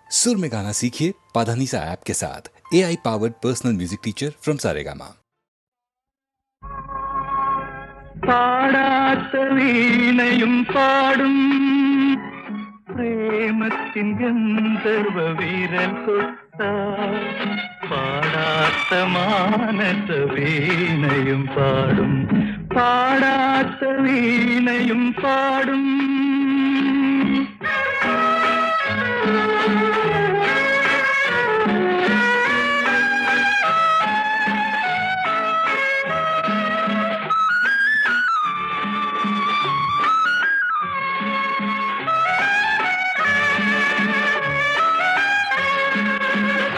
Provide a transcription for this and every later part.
सुर में गाना सीखिए पाधानीसा ऐप के साथ। AI powered personal music teacher from Saregama. പാടാത്ത വീണയും പാടും പ്രേമത്തിൻ ഗന്ധർവ വിരൽ തൊട്ട പാടാത്ത മാനസ വീണയും പാടും പാടാത്ത വീണയും പാടും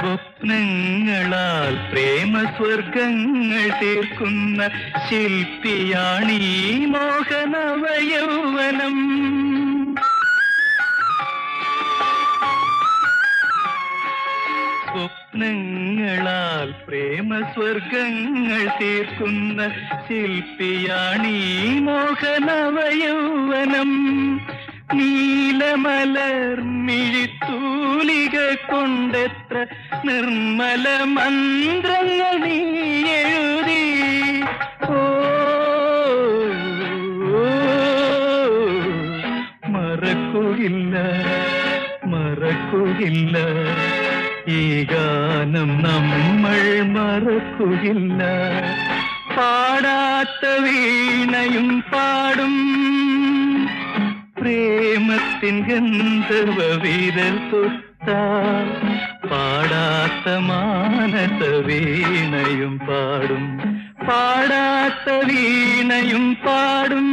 സ്വപ്നങ്ങളാൽ പ്രേമസ്വർഗങ്ങൾ തീർക്കുന്ന ശില്പിയാണീ മോഹനവയൗവനം. സ്വപ്നങ്ങളാൽ പ്രേമസ്വർഗങ്ങൾ തീർക്കുന്ന ശില്പിയാണീ മോഹനവയൗവനം. നീലമലർ മിഴിത്തൂലിക കൊണ്ടെത്ര നിർമ്മല മന്ത്രങ്ങൾ നീ എഴുതി. മറക്കുകയില്ല മറക്കുകയില്ല ഈ ഗാനം നമ്മൾ മറക്കുകയില്ല. പാടാത്ത വീണയും പാടും പ്രേമത്തിൻ ഗന്ധർവ വിരൽ തൊട്ട പാടാത്ത മാനസ വീണയും പാടും പാടാത്ത വീണയും പാടും.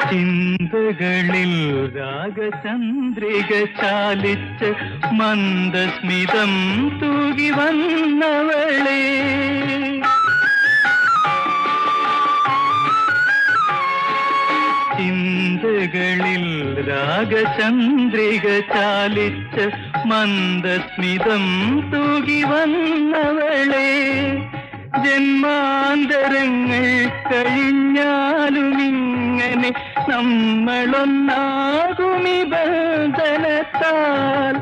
ചിന്തകളിൽ രാഗചന്ദ്രിക ചാലിച്ച് മന്ദസ്മിതം തൂകി വന്നവളെ. ചിന്തകളിൽ രാഗചന്ദ്രിക ചാലിച്ച് മന്ദസ്മിതം തൂകി വന്നവളെ. ജന്മാന്തരങ്ങൾ കഴിഞ്ഞാലുമിങ്ങനെ നമ്മളൊന്നാകുമി ബന്ധനത്താൽ.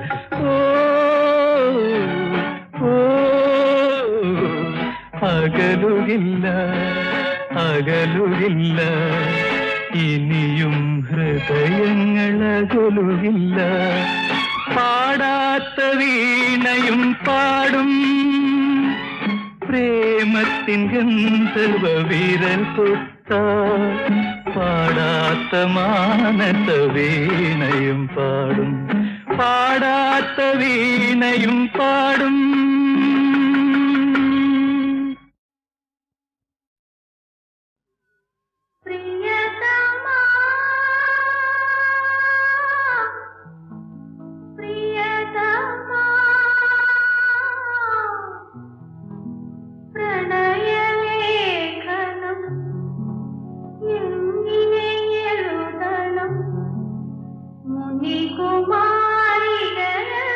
അകലുകില്ല അകലുകില്ല ഇനിയും ഹൃദയങ്ങൾ അകലുകില്ല. പാടാത്ത വീണയും പാടും പ്രേമത്തിൻ ഗന്ധർവ വിരൽ തൊട്ട പാടാത്ത മാനസ വീണയും പാടും പാടാത്ത വീണയും പാടും. കുമാരികളെ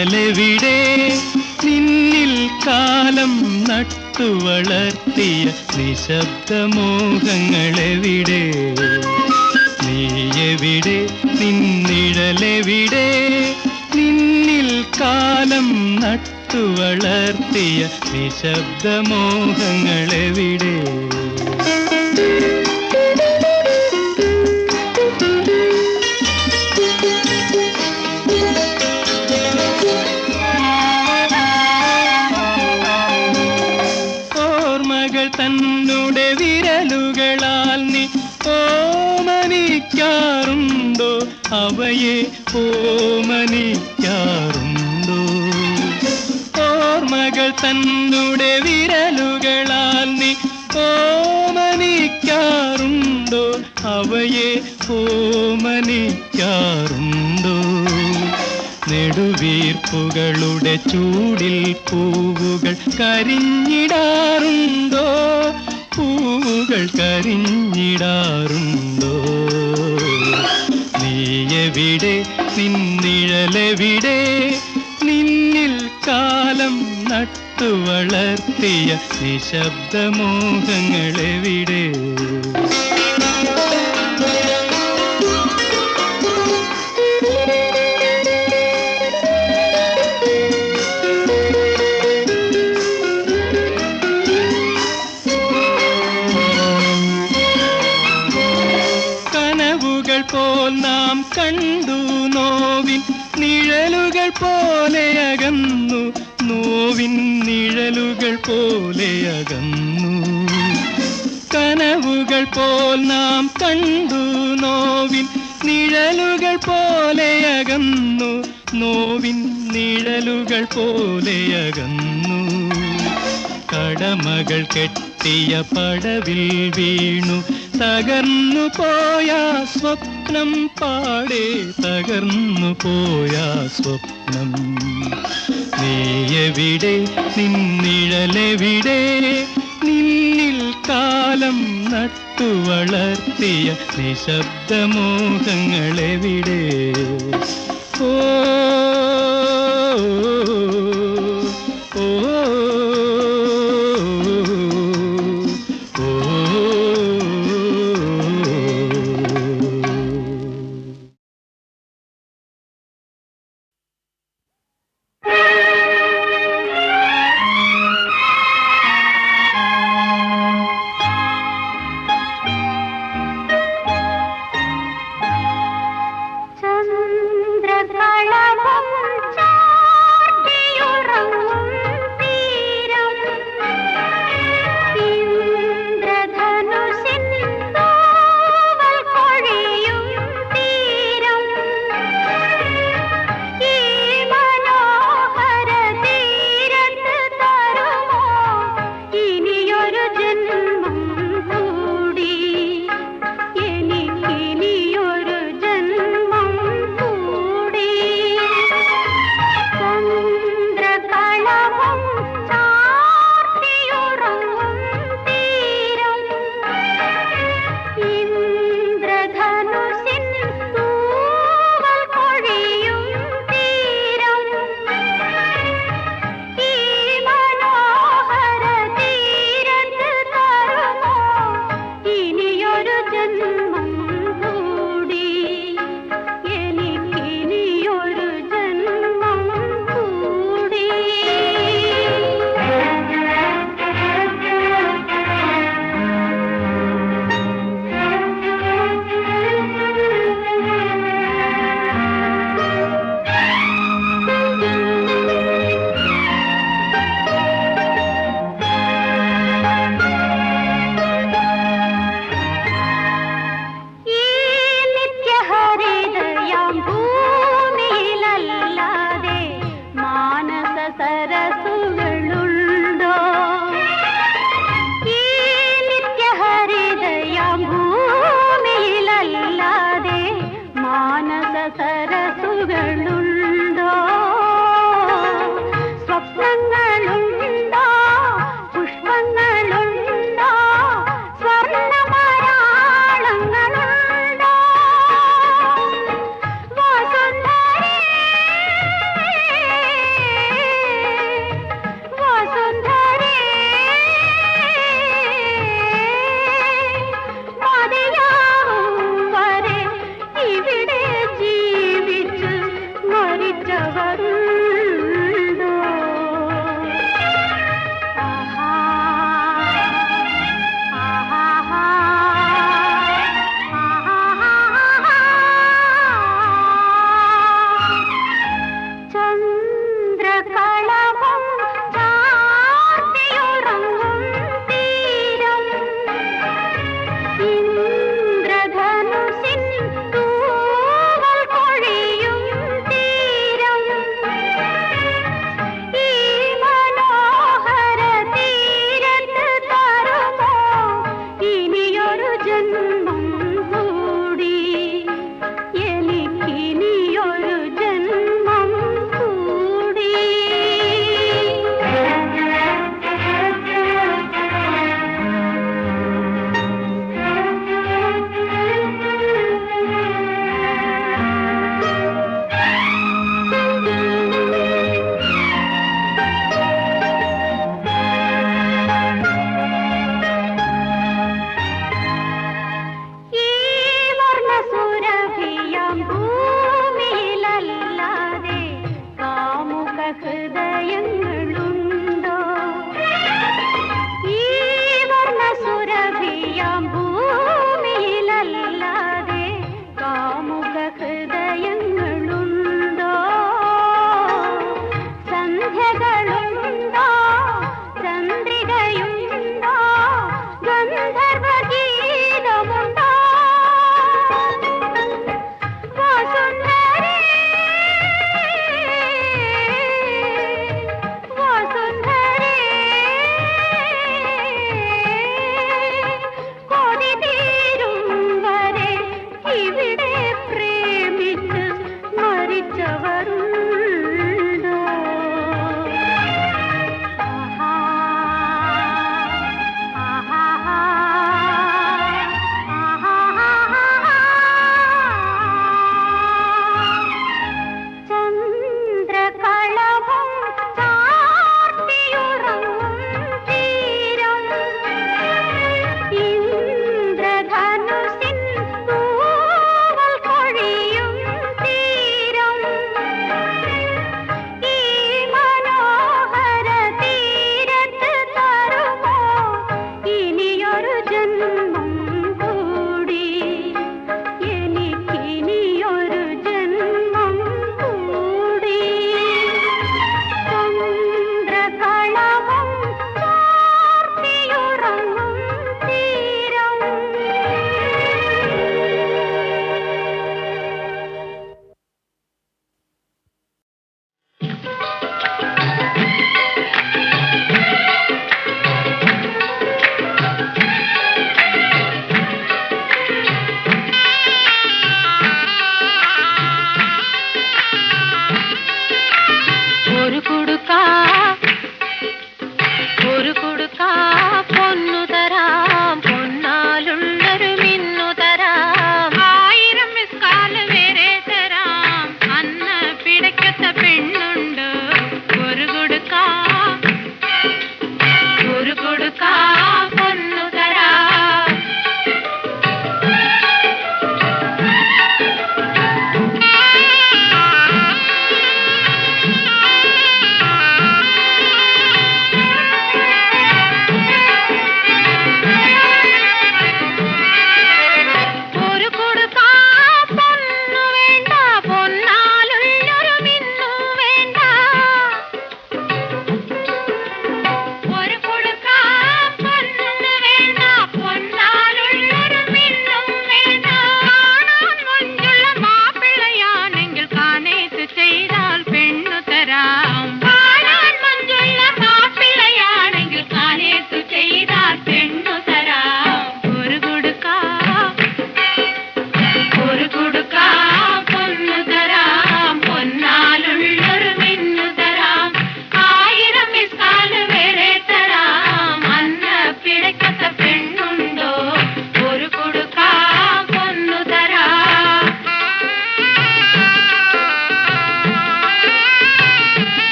നിഴലെവിടെ നിന്നിൽ കാലം നട്ടു വളർത്തിയ നിശബ്ദമോഹങ്ങളെവിടെ നീയെവിടെ നിന്നിഴലെവിടെ നിന്നിൽ കാലം നട്ടു വളർത്തിയ നിശബ്ദമോഹങ്ങളെവിടെ തന്നുടെ വിരലുകളാൽ നീ ഓമനിക്കാറുണ്ടോ അവയെ ഓമനിക്കാറുണ്ടോ ഓർമ്മകൾ തന്നുടെ വിരലുകളാൽ നീ ഓമനിക്കാറുണ്ടോ അവയെ ഓമനിക്കാറുണ്ടോ നെടുവീർപ്പുകളുടെ ചൂടിൽ പൂവുകൾ കരിഞ്ഞിടാറുണ്ടോ പൂവുകൾ കരിഞ്ഞിടാറുണ്ടോ നീയെവിടെ നിന്നിഴലെവിടെ നിന്നിൽ കാലം നട്ടു വളർത്തിയ നിശബ്ദമോഹങ്ങളെവിടെ പോൽ നാം കണ്ടു നോവിൻ നിഴലുകൾ പോലെ അകന്നു നോവിൻ നിഴലുകൾ പോലെ അകന്നു കനവുകൾ പോൽ നാം കണ്ടു നോവിൻ നിഴലുകൾ പോലെ അകന്നു നോവിൻ നിഴലുകൾ പോലെ അകന്നു കടമകൾ കെട്ടിയ പടവിൽ വീണു തകർന്നു പോയ സ്വപ്നം പാടെ തകർന്നു പോയ സ്വപ്നം നീയെവിടെ നിന്നിഴലെവിടെ നിന്നിൽ കാലം നട്ടു വളർത്തിയ നിശബ്ദമോഹങ്ങളെവിടെ ഓ ചന്ദ്രകളഭം ചാർത്തി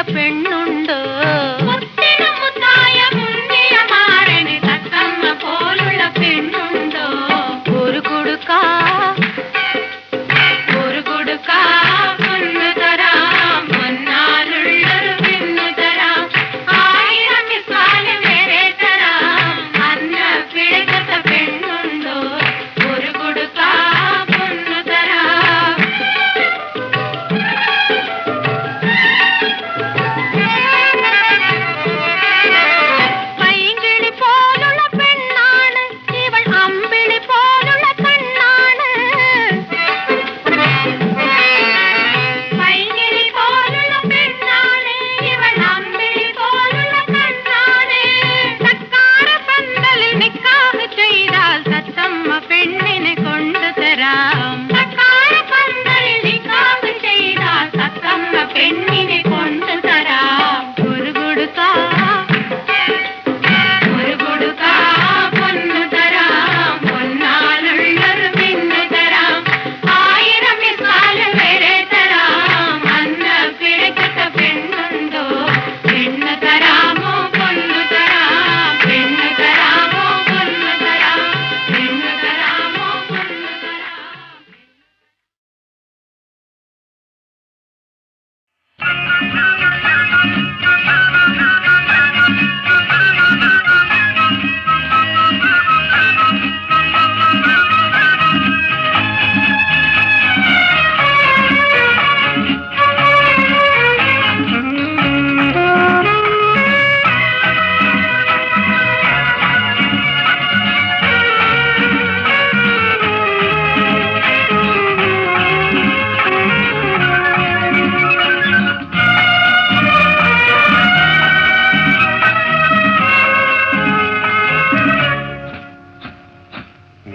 പെണ്ണുണ്ടോ? മുത്തിനുമുത്തായ മുന്തിയ മാരന് തത്തമ്മ പോലുള്ള പെണ്ണുണ്ടോ? ഒരു കൊടുക്ക പൊന്നു തരാം, പൊന്നാലുള്ളൊരു പെണ്ണു തരാം, 1000 മിസാല് വേറെ തരാം, അന്ന പിഴച്ച പെണ്ണുണ്ടോ? ഒരു കൊടുക്ക പൊന്നു തരാം. പൈങ്കിളി പോലുള്ള പെണ്ണാണ് ഇവൾ, അമ്പിളി പോലുള്ള കണ്ണാണ്. പൈങ്കിളി പോലുള്ള പെണ്ണാണ് ഇവൾ, അമ്പിളി പോലുള്ള കണ്ണാണ്. തക്കാര പന്തലിൽ നിക്കാഹ് ചെയ്താൽ തത്തമ്മ പെണ്ണിനെ കൊണ്ടുതരാം. തക്കാര പന്തലിൽ നിക്കാഹ് ചെയ്താൽ തത്തമ്മ പെണ്ണിനെ കൊണ്ടുതരാം. ഒരു കൊടുക്ക പൊന്നു തരാം, പൊന്നാലുള്ളൊരു പെണ്ണു തരാം, 1000 മിസാല് വരെ തരാം, അന്ന പിഴച്ച പെണ്ണുണ്ടോ? പെണ്ണു തരാമോ പൊന്നു തരാം, പെണ്ണു തരാമോ പൊന്നു തരാം, പെണ്ണു തരാമോ പൊന്നു തരാം.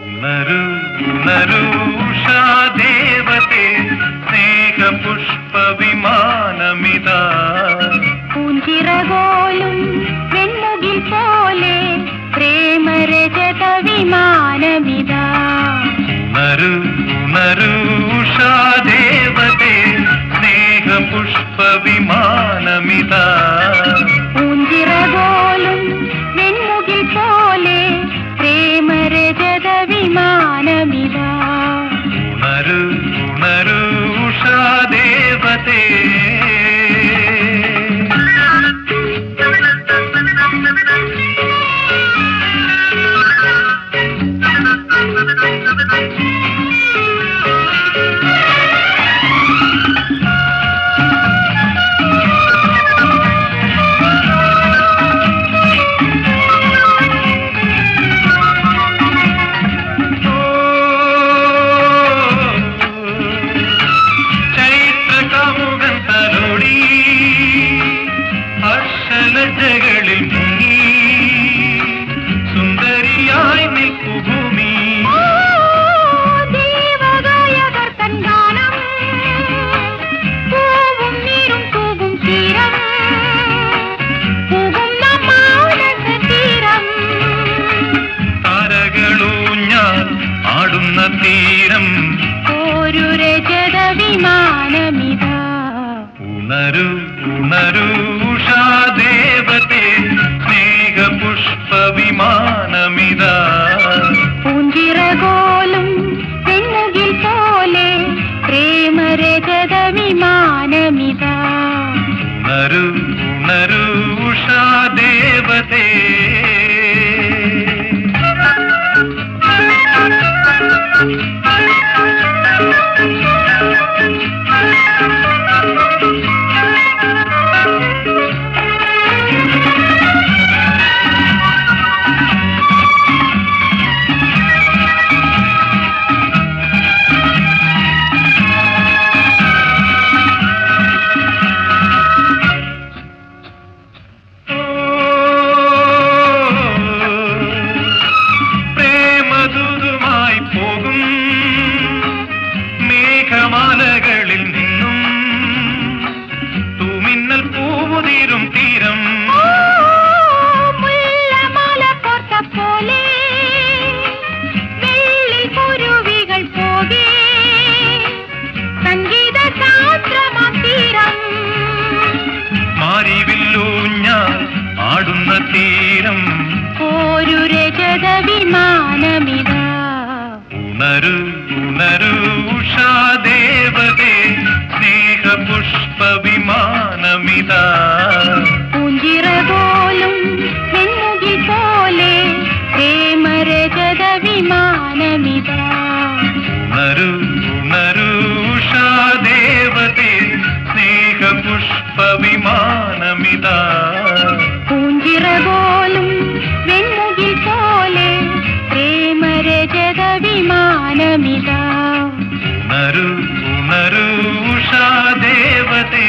ഉണരൂ ഉണരൂ ഉഷാദേവതേ, സ്നേഹപുഷ്പവിമാനമിതാ. പൂഞ്ചിറകോലും വെൺമുകിൽ പോലെ പ്രേമരജത വിമാനമിതാ. ഉണരൂ ഉണരൂ ഉഷാദേവതേ, സ്നേഹപുഷ്പവിമാനമിതാ. പൂഞ്ചിറകോലും വെൺമുകിൽ പോലെ പ്രേമരജത വിമാനമിതാ. ഉണരൂ ഉണരൂ ഉഷാദേവതേ. ചൈത്രകാമുകൻ തലോടി ഹർഷലജകളിൽ മുങ്ങി, സുന്ദരിയായി നിൽക്കു ഭൂമി. ദേവഗായകർ തൻ ഗാനം, പൂവും നീരും തൂകും തീരം, പൂകുന്ന മാനസ തീരം. താരകളൂഞ്ഞാൽ ആടുന്ന തീരം. ഒരു രജത വിമാനമിതാ. ഉണരൂ ഉണരൂ ഉഷാദേവതേ, സ്നേഹപുഷ്പവിമാനമിതാ. പൂഞ്ചിറകോലും പെൺമുകിൽ പോലെ പ്രേമരജത വിമാനമിതാ. ഉണരൂ ഉണരൂ ഉഷാദേവതേ. വിമാനമിതാ. ഉണരൂ ഉണരൂ ഉഷാദേവതേ സ്നേഹപുഷ്പ വിമാനമിതാ. പൂഞ്ചിറ പോലും വെൺമുകിൽ പോലെ പ്രേമരജത വിമാനമിതാ. ഉണരൂ ഉണരൂ ഉഷാദേവതേ സ്നേഹപുഷ്പ വിമാനമിതാ. പൂഞ്ചിറ പോലും വെൺമുകിൽ പോലെ പ്രേമരജത വിമാനമിതാ. ഉണരൂ ഉണരൂ ഉഷാദേവതേ.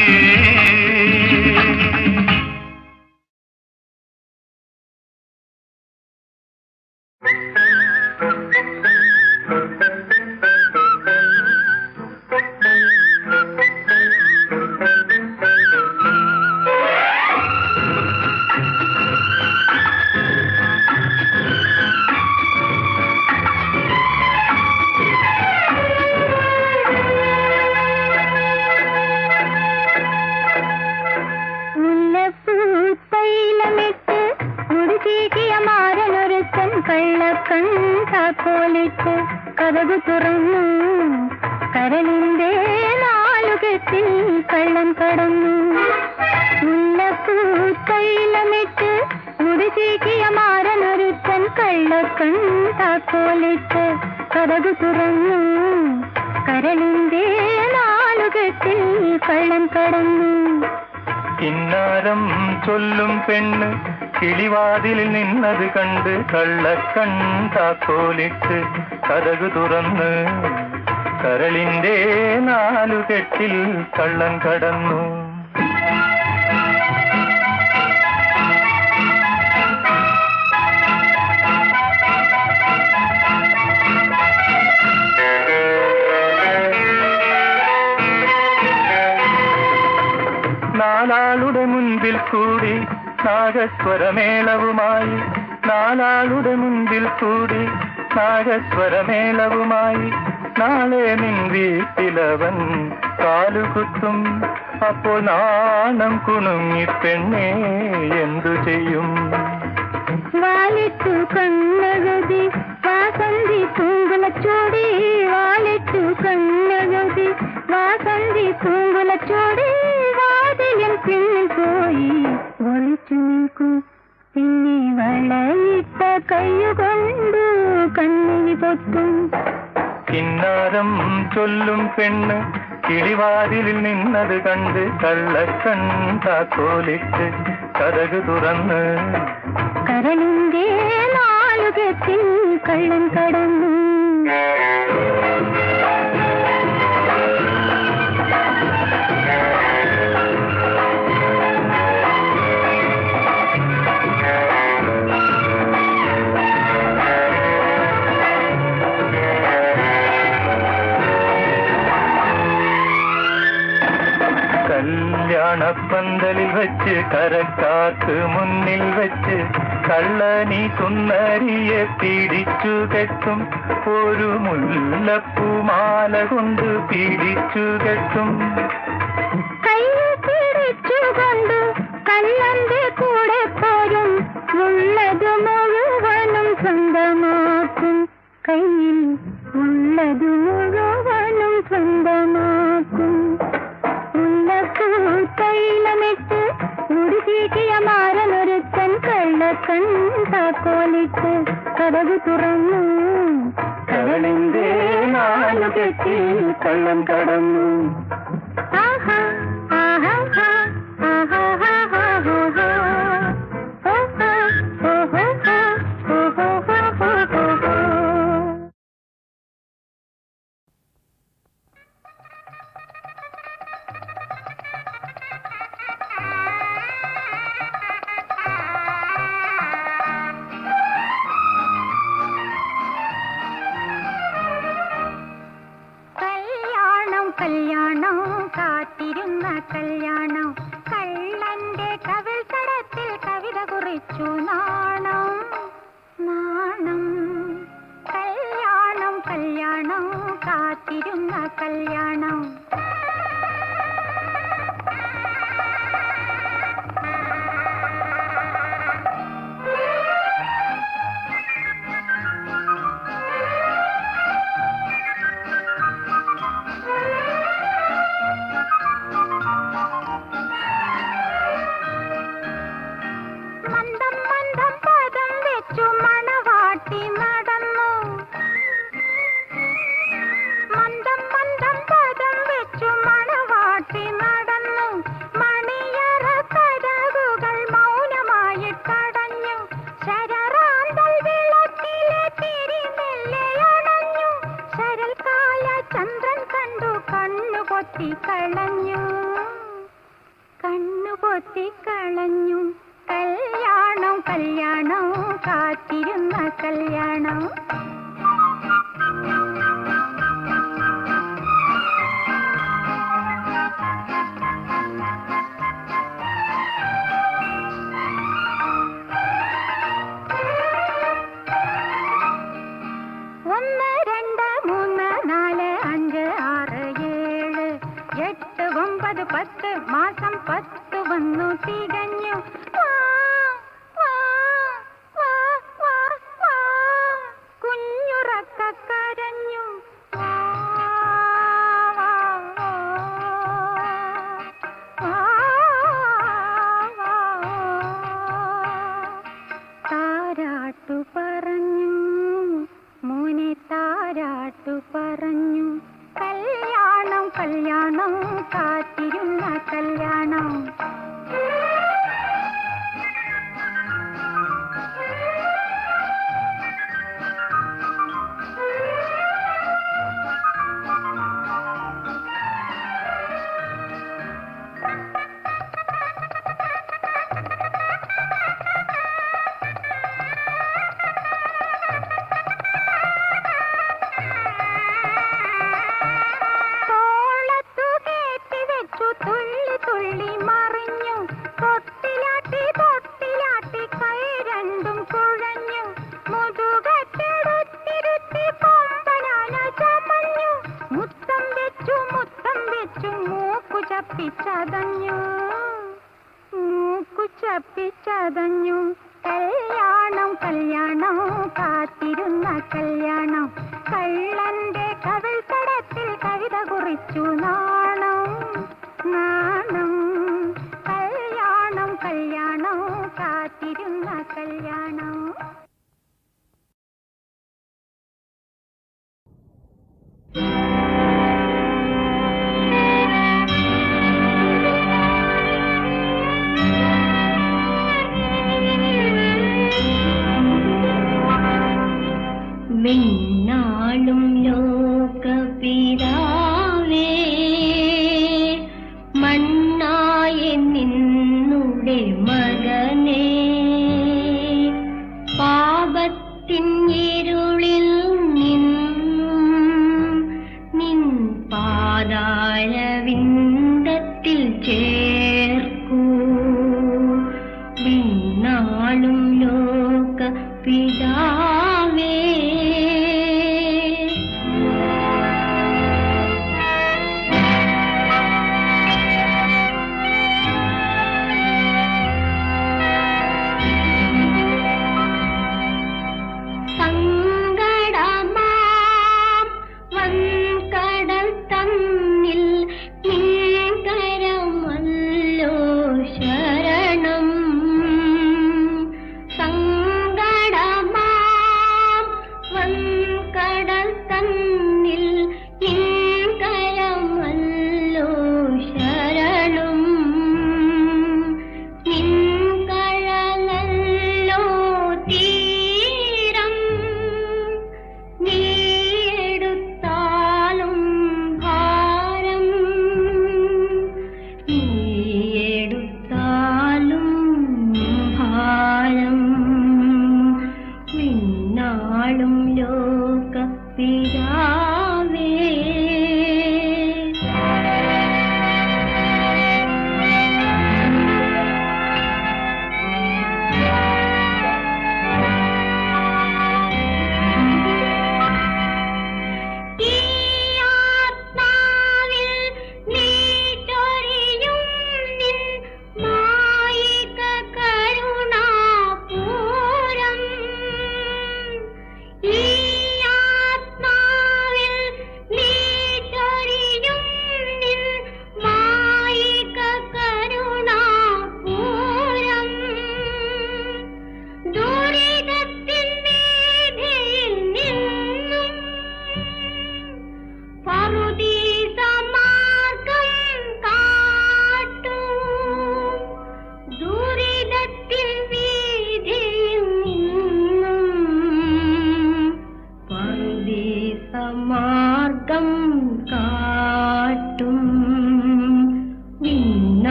കള്ളക്കൺപോലിട്ട് കതകു തുറന്നു. കരളിന്റെ നാലുകെട്ടിൽ കള്ളൻ കടന്നു. മുല്ലപ്പൂത്തൈലമിട്ട് മുടിചീക്കിയ മാരനൊരുത്തൻ കള്ളക്കൺപോലിട്ട് കതകു തുറന്നു. കരളിന്റെ നാലുകെട്ടിൽ കള്ളൻ കടന്നു. കിന്നാരം ചൊല്ലും പെണ്ണ് കിളിവാതിലിൽ നിന്നത് കണ്ട് കള്ളക്കൺ താക്കോലിട്ട് കതകു തുറന്ന് കരളിന്റെ നാലുകെട്ടിൽ കള്ളൻ കടന്നു. നാലാളുടെ മുൻപിൽ കൂടി നാഗസ്വരമേളവുമായി, നാലാളുടെ മുൻപിൽ കൂടി നാഗസ്വരമേളവുമായി നാളെ നിൻ വീട്ടിലവൻ കാലുകുത്തും. അപ്പോൾ നാണം കുണുങ്ങി പെണ്ണേ എന്തു ചെയ്യും? വാലിട്ടു കണ്ണഴുതി വാസന്തി പൂങ്കുലച്ചോടി, വാലിട്ടു കണ്ണഴുതി വാസന്തി പൂങ്കുലച്ചോടി. വാതിലും പിന്നിൽ പോയി ഒളിച്ചു നിൽക്കും. പിന്നെ വളയിട്ട കയ്യുകൊണ്ടു കണ്ണിൽ പൊത്തും. കിന്നാരം ചൊല്ലും പെണ്ണ് കിളിവാതിലിൽ നിന്നത് കണ്ട് കള്ളക്കൺ താക്കോലിട്ട് കതകു തുറന്ന് കരളിന്റെ നാലുകെട്ടിൽ കള്ളൻ കടന്നു. കല്യാണപ്പന്തലിൽ വെച്ച് കരക്കാർക്ക് മുന്നിൽ വെച്ച് കള്ളനി സുന്ദരിയെ പിടിച്ചു കെട്ടും. ഒരു മുല്ലപ്പൂമാല കൊണ്ട് പിടിച്ചു കെട്ടും. കയ്യിൽ പിടിച്ചുകൊണ്ട് കള്ളന്റെ കൂടെ പോരും. ഉള്ളത് മുഴുവനും സ്വന്തമാക്കും. കയ്യിൽ ഉള്ളത് മുഴുവനും സ്വന്തമാക്കും. തൈലമിട്ട് മുടിചീക്കിയ മാരനൊരുത്തൻ കള്ളക്കൺ താക്കോലിട്ട് കതകു തുറന്നു. കരളിന്റെ നാലുകെട്ടിൽ കള്ളൻ കടന്നു. ആഹാ ആഹാ ആഹാ ആഹാ ആഹാ കല്യാണം കാത്തിരുന്ന കല്യാണം. കള്ളന്റെ കവിൾ തടത്തിൽ കവിത കുറിച്ചു നാണം നാണം. കല്യാണം കല്യാണം കാത്തിരുന്ന കല്യാണം. കളഞ്ഞു, കണ്ണുപൊത്തി കളഞ്ഞു. കല്യാണം കല്യാണം കാത്തിരുന്ന കല്യാണം. ഒന്ന് രണ്ട് മൂന്ന് നാല് അഞ്ച് ആറ് ഏഴ് എട്ട് ഒമ്പത് 10 മാസം 10 വന്നു തികഞ്ഞു. കുഞ്ഞുറക്ക കരഞ്ഞു. താരാട്ടു പറഞ്ഞു മോനെ, താരാട്ടു പറഞ്ഞു. കല്യാണം കല്യാണം കാത്തിരുന്ന കല്യാണം. തുള്ളി തുള്ളി മറിഞ്ഞു. തൊട്ടിലാട്ടി തൊട്ടിലാട്ടി കൈ രണ്ടും കുഴഞ്ഞു. മുതുകത്തെടുത്തിരുത്തി കൊമ്പനാന ചമഞ്ഞു. മുത്തം വെച്ചു മൂക്കു ചപ്പിച്ചതഞ്ഞു, മൂക്കു ചപ്പിച്ചതഞ്ഞു. കല്യാണം കല്യാണം കാത്തിരുന്ന കല്യാണം. കള്ളന്റെ കവിൾ തടത്തിൽ കവിത കുറിച്ചു നാണം നാണം. കല്യാണം കല്യാണം കാത്തിരുന്ന കല്യാണം. മിന്നാളും ലോകപിതാവേ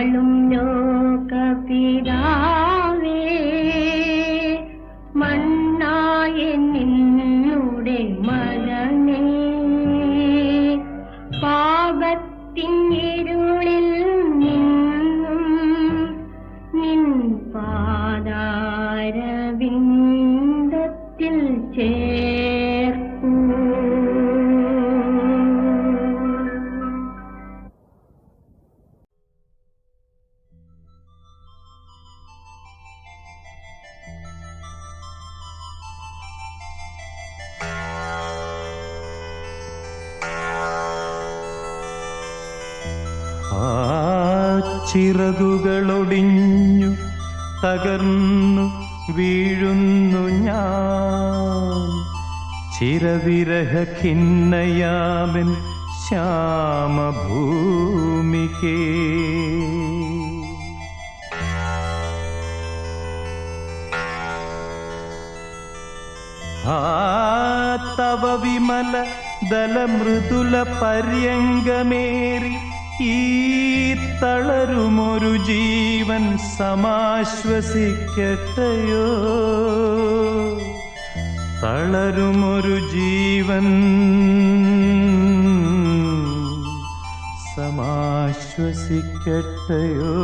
ആളും ലോകപിതാവേ, മണ്ണായ നിന്നുടെ മകനേ, പാപത്തിൻ ഇരുളിൽ നിന്നും നിൻ പാദാരവിന്ദത്തിൽ ചേർക്കൂ. ആ ചിറകുകളൊടിഞ്ഞു തകർന്നു വീഴുന്നു ഞാൻ, ചിരവിരഹ ഖിന്നയാമൻ ശ്യാമഭൂമികേ. ആ തവ വിമല ദലമൃദുല പര്യങ്കമേറി ഈ തളരുമൊരു ജീവൻ സമാശ്വസിക്കട്ടെയോ, തളരുമൊരു ജീവൻ സമാശ്വസിക്കട്ടെയോ.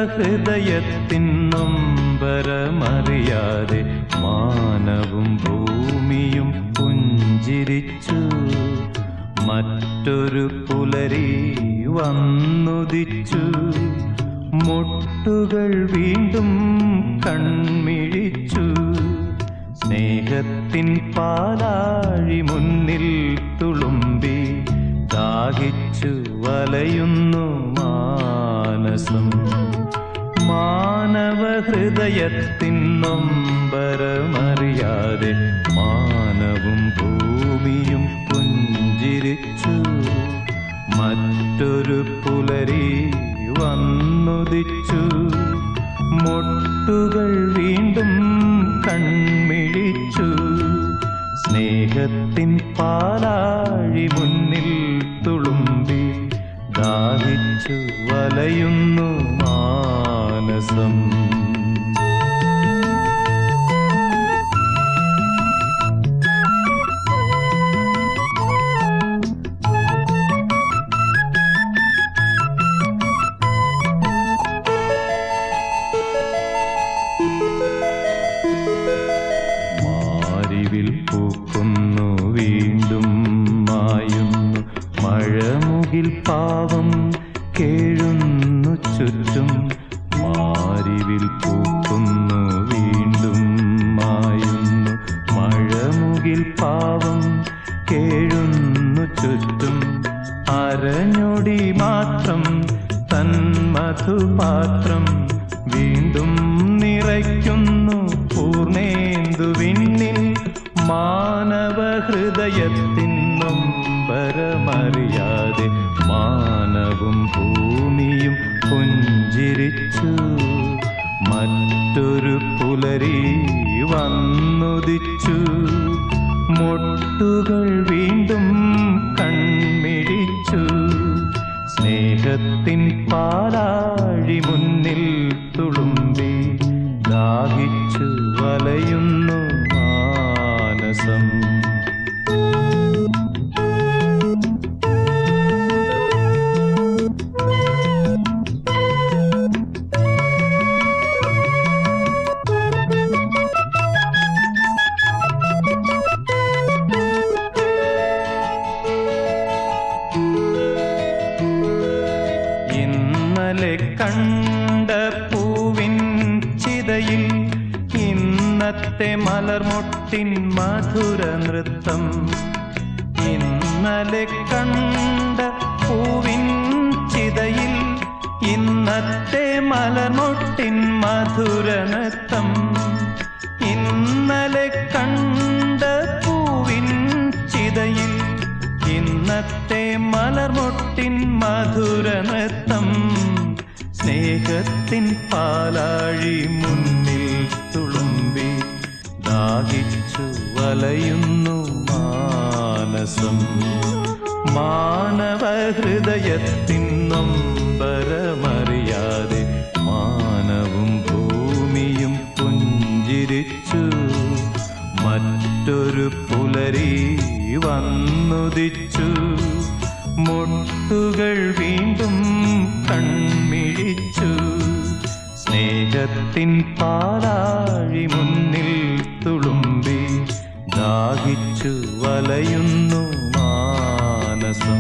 മാനവഹൃദയത്തിൻ നൊമ്പരമറിയാതെ മാനവും ഭൂമിയും പുഞ്ചിരിച്ചു. മറ്റൊരു പുലരി വന്നുദിച്ചു. മുട്ടുകൾ വീണ്ടും കൺമിഴിച്ചു. സ്നേഹത്തിൻ പാലാഴി മുന്നിൽ തുളുമ്പി ദാഹിച്ചു വലയുന്നു മാനസം. മാനവഹൃദയത്തിൻ നൊമ്പരമറിയാതെ മാനവും ഭൂമിയും പുഞ്ചിരിച്ചു. മറ്റൊരു പുലരി വന്നുദിച്ചു. മുട്ടുകൾ വീണ്ടും കൺമിഴിച്ചു. സ്നേഹത്തിൻ പാലാഴി മുന്നിൽ തുളുമ്പി ദാഹിച്ചു വലയുന്നു മാനസം. മാരിവിൽ പൂക്കുന്നു വീണ്ടും മായുന്നു. മഴമുകിൽ പാവം കേഴുന്നു ചുറ്റും. മാരിവിൽ പൂക്കുന്നു വീണ്ടും മായുന്നു. മഴമുകിൽ പാവം കേഴുന്നു ചുറ്റും. അരഞ്ഞൊടി മാത്രം തൻ മധുപാത്രം വീണ്ടും നിറയ്ക്കുന്നു പൂർണേന്ദുവിണ്ണിൽ. മാനവഹൃദയത്തിൻ നൊമ്പരമറിയാതെ മാനവും ഭൂമിയും പുഞ്ചിരിച്ചു. മറ്റൊരു പുലരി വന്നുദിച്ചു. മുട്ടുകൾ വീണ്ടും കൺമിഴിച്ചു. സ്നേഹത്തിൻ പാലാഴി മുന്നിൽ തുളുമ്പി ദാഹിച്ചു വലയുന്നു മാനസം. ഇന്നലെ കണ്ട പൂവിൻ ചിതയിൽ ഇന്നലെ ഇന്നത്തെ മലർമൊട്ടിൻ മധുര നൃത്തം, ഇന്നലെ കണ്ട പൂവിൻ ചിതയിൽ. ഇന്നത്തെ മലർമൊട്ടിൻ മധുര നൃത്തം, ഇന്നലെ കണ്ട പൂവിൻ ചിതയിൽ. ഇന്നത്തെ മലർമൊട്ടിൻ മധുര നൃത്തം, സ്നേഹത്തിൻ പാലാഴി മുന്നിൽ തുളുമ്പി ദാഹിച്ചു വലയുന്നു മാനസം. മാനവ ഹൃദയത്തിൻ നൊമ്പരമറിയാതെ മാനവും ഭൂമിയും പുഞ്ചിരിച്ചു. മറ്റൊരു പുലരി വന്നുദിച്ചു, മുട്ടുകൾ വീണ്ടും കൺമിഴിച്ചു. സ്നേഹത്തിൻ പാലാഴി മുന്നിൽ തുളുമ്പി ദാഹിച്ചു വലയുന്നു മാനസം.